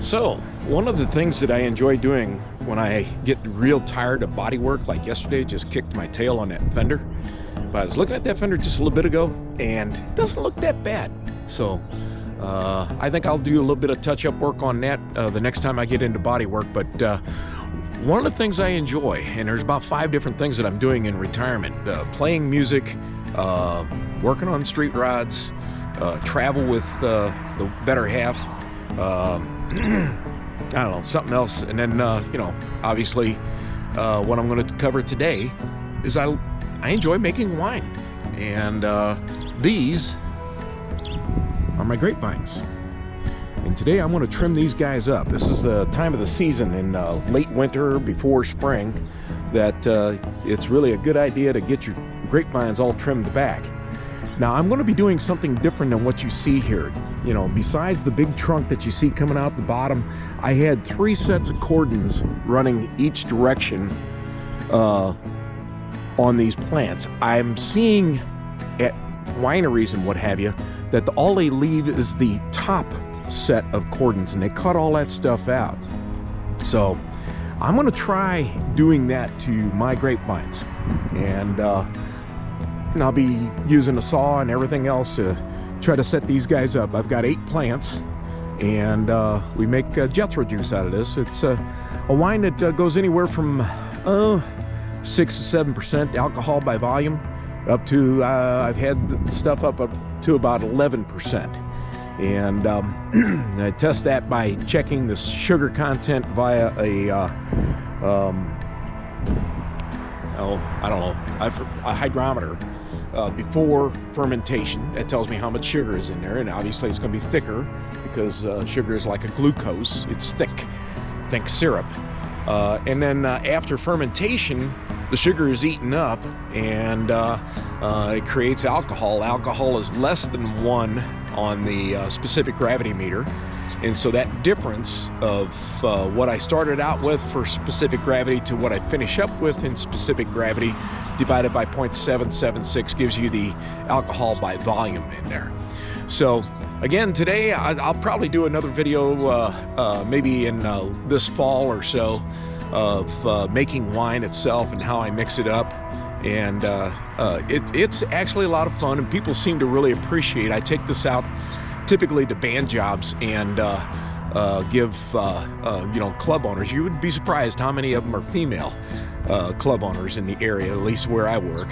So, one of the things that I enjoy doing when I get real tired of body work, like yesterday, just kicked my tail on that fender. But I was looking at that fender just a little bit ago, and it doesn't look that bad. So, I think I'll do a little bit of touch-up work on that the next time I get into body work. But one of the things I enjoy, and there's about 5 different things that I'm doing in retirement: playing music, working on street rods, travel with the better half. I don't know, something else. And then, obviously, what I'm going to cover today is I enjoy making wine. And these are my grapevines. And today I'm going to trim these guys up. This is the time of the season in late winter before spring that it's really a good idea to get your grapevines all trimmed back. Now, I'm going to be doing something different than what you see here. You know, besides the big trunk that you see coming out the bottom, I had 3 sets of cordons running each direction on these plants. I'm seeing at wineries and what have you that all they leave is the top set of cordons, and they cut all that stuff out. So I'm going to try doing that to my grapevines, and I'll be using a saw and everything else to try to set these guys up. I've got 8 plants, and we make Jethro Juice out of this. It's a wine that goes anywhere from 6 to 7% alcohol by volume, up to I've had stuff up to about 11%. And I test that by checking the sugar content via a a hydrometer before fermentation. That tells me how much sugar is in there, and obviously it's going to be thicker because sugar is like a glucose. It's thick. Think syrup. And then after fermentation, the sugar is eaten up, and it creates alcohol. Alcohol is less than 1 on the specific gravity meter. And so that difference of what I started out with for specific gravity to what I finish up with in specific gravity divided by 0.776 gives you the alcohol by volume in there. So again, today I'll probably do another video maybe in this fall or so of making wine itself and how I mix it up. And it's actually a lot of fun, and people seem to really appreciate it. I take this out typically to band jobs and give club owners. You would be surprised how many of them are female club owners in the area, at least where I work,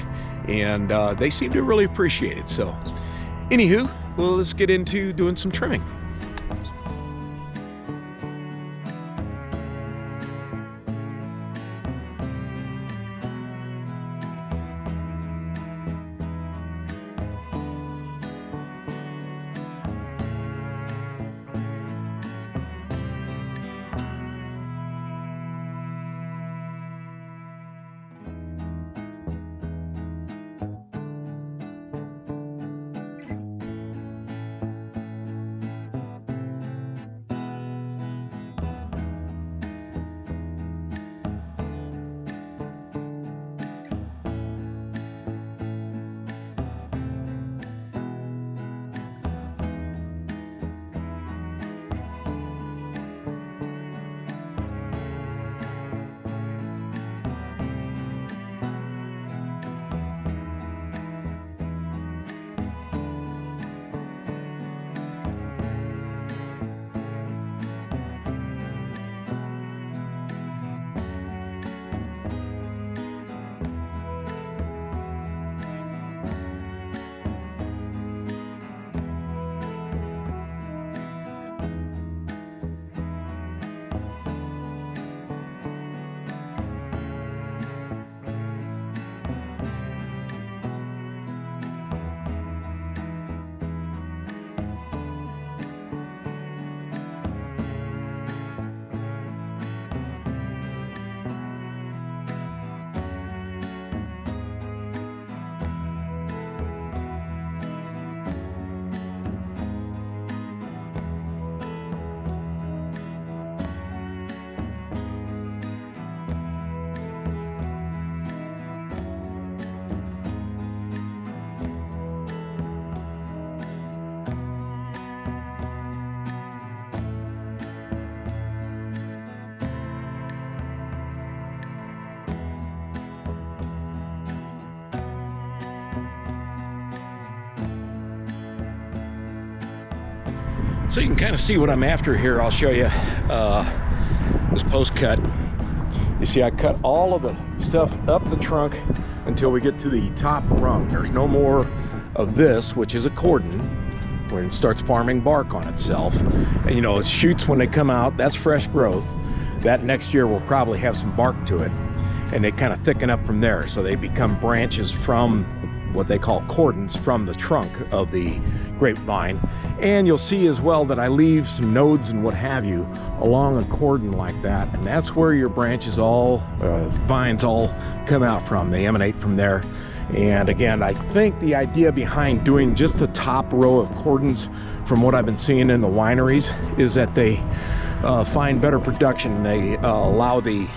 and they seem to really appreciate it. So anywho, well, let's get into doing some trimming. So you can kind of see what I'm after here. I'll show you this post cut. You see I cut all of the stuff up the trunk until we get to the top rung. There's no more of this, which is a cordon, where it starts farming bark on itself. And you know, it shoots when they come out, that's fresh growth. That next year will probably have some bark to it, and they kind of thicken up from there. So they become branches from what they call cordons from the trunk of the grapevine. And you'll see as well that I leave some nodes and what have you along a cordon like that, and that's where your branches all, vines all come out from. They emanate from there. And again, I think the idea behind doing just the top row of cordons, from what I've been seeing in the wineries, is that they find better production. They allow the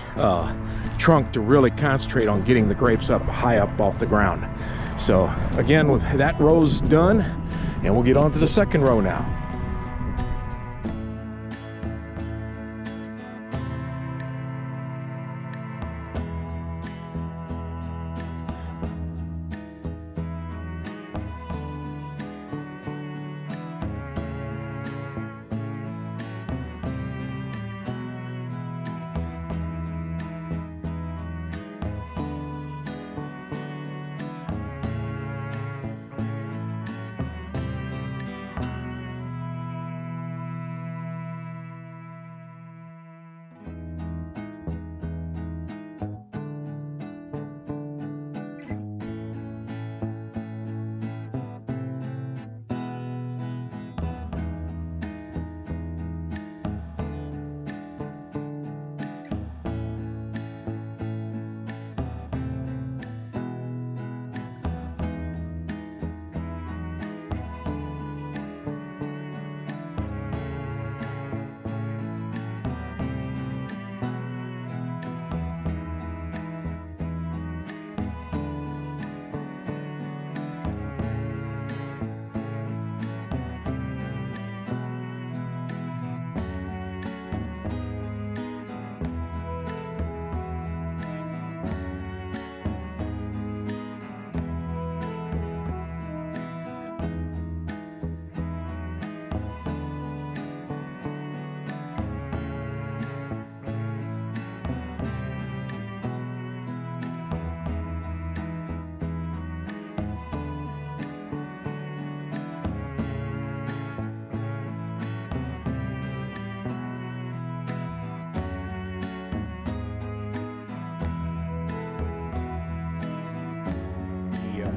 trunk to really concentrate on getting the grapes up high up off the ground. So again, with that row's done, and we'll get on to the second row now.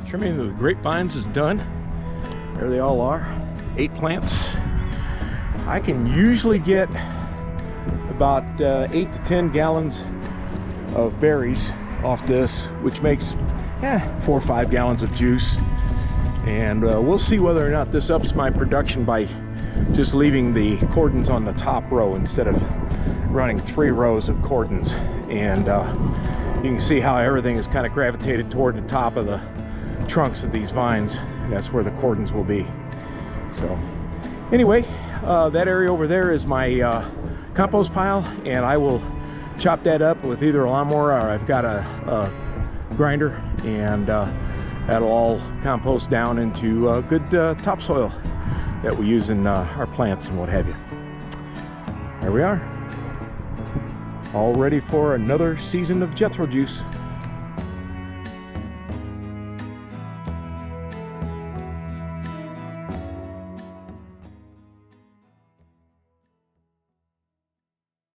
Trimming of the grapevines is done. There they all are, 8 plants. I can usually get about 8 to 10 gallons of berries off this, which makes 4 or 5 gallons of juice. And we'll see whether or not this ups my production by just leaving the cordons on the top row instead of running 3 rows of cordons. And you can see how everything is kind of gravitated toward the top of the trunks of these vines, and that's where the cordons will be. So anyway, that area over there is my compost pile, and I will chop that up with either a lawnmower or I've got a grinder, and that'll all compost down into good topsoil that we use in our plants and what have you. There we are, all ready for another season of Jethro Juice.